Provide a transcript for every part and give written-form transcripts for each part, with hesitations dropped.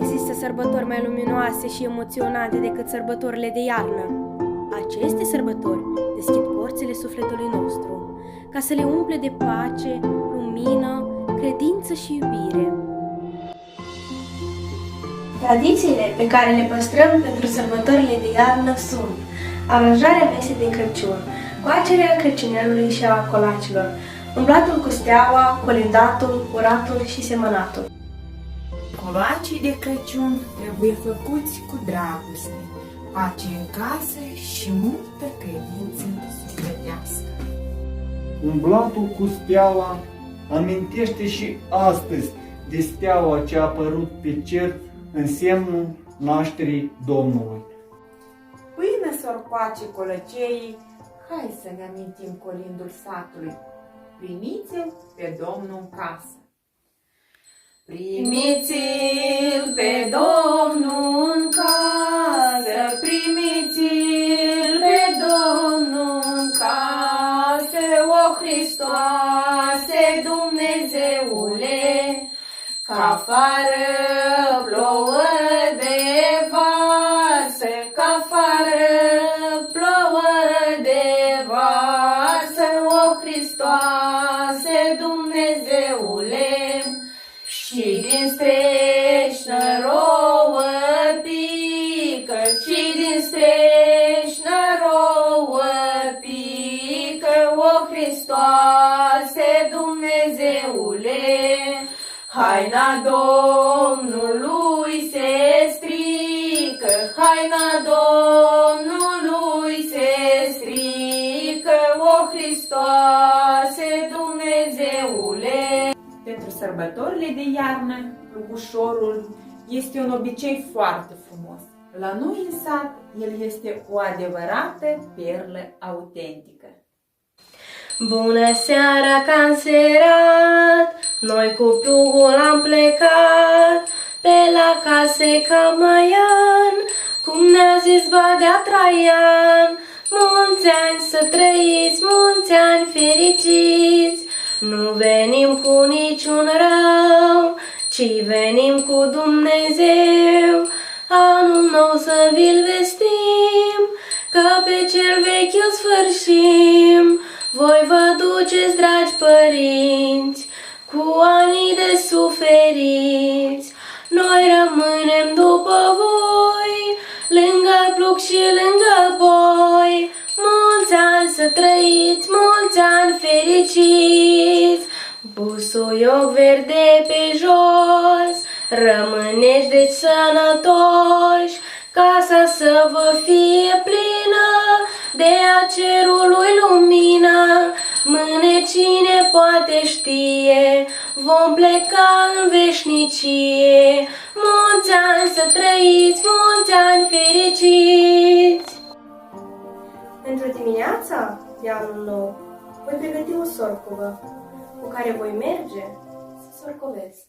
există sărbători mai luminoase și emoționante decât sărbătorile de iarnă. Aceste sărbători deschid porțile sufletului nostru, ca să le umple de pace, lumină, credință și iubire. Tradițiile pe care le păstrăm pentru sărbătorile de iarnă sunt aranjarea mesei de Crăciun, coacerea crăciunelului și a colacilor, umblatul cu steaua, colindatul, uratul și semănatul. Colacii de Crăciun trebuie făcuți cu dragoste, pace în casă și multă credință sufletească. Umblatul cu steaua amintește și astăzi de steaua ce a apărut pe cer în semnul nașterii Domnului. Până s-or coace colăceii, hai să ne amintim colindul satului. Primiți-l pe Domnul în casă. Primiți-l pe Domnul în casă, primiți-l pe Domnul în casă, o Hristoase Dumnezeule, că afară plouă de varsă, că afară plouă de varsă, o Hristoase Dumnezeule, și din streșnă rouă pică, și din streșnă rouă pică, o Hristoase Dumnezeule, haina Domnului se strică, haina Domnului se strică, o Hristoase Dumnezeule. Pentru sărbătorile de iarnă, plugușorul este un obicei foarte frumos. La noi în sat, el este o adevărată perlă autentică. Bună seara că-am serat, noi cu plugul am plecat, pe la case Camaian, cum ne-a zis Badea Traian. Mulți ani să trăiți, mulți ani fericiți, nu venim cu niciun rău, ci venim cu Dumnezeu. Anul nou să vi-l vestim, că pe cel vechi îl sfârșim. Voi vă duceți, dragi părinți, cu anii de suferiți. Noi rămânem după voi, lângă plug și lângă boi. Mulți ani să trăiți, mulți ani fericiți. Busuioc verde pe jos, rămâneți deci sănătoși, casa să vă fie plină de a cerului lumină. Mânecine poate știe, vom pleca în veșnicie. Mulți ani să trăiți, mulți ani fericiți. Pentru dimineața de anul nou, voi pregăti o sorcovă cu care voi merge să sorcovesc.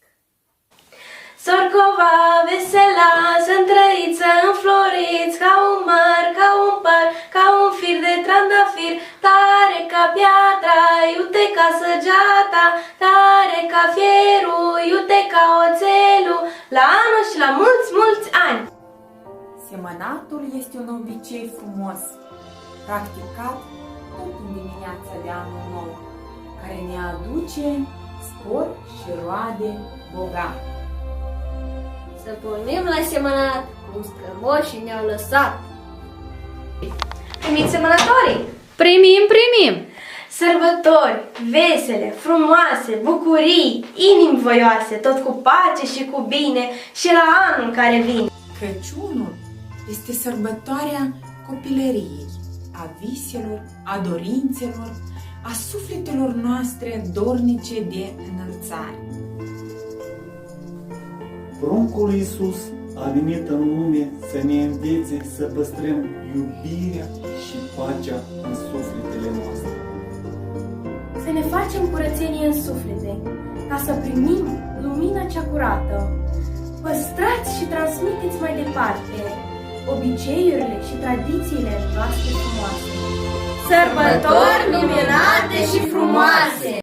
Sorcova vesela, să-mi trăiți, să înfloriți, ca un măr, ca un păr, ca un fir de trandafir, tare ca piatra, iute ca săgeata, tare ca fierul, iute ca oțelul, la anul și la mulți, mulți ani! Semănatul este un obicei frumos, practicat tot în dimineața de anul nou, care ne aduce spor și roade bogate. Să pornim la semănat, cum strămoșii ne-au lăsat. Primiți semănătorii! Primim! Sărbători vesele, frumoase, bucurii, inimi voioase, tot cu pace și cu bine și la anul care vine. Crăciunul este sărbătoarea copilăriei, a viselor, a dorințelor, a sufletelor noastre dornice de înălțare. Pruncul Iisus a venit în lume să ne învețe să păstrăm iubirea și pacea în sufletele noastre. Să ne facem curățenie în suflete, ca să primim lumina cea curată. Păstrați și transmiteți mai departe obiceiurile și tradițiile noastre frumoase. Sărbători minunate și frumoase!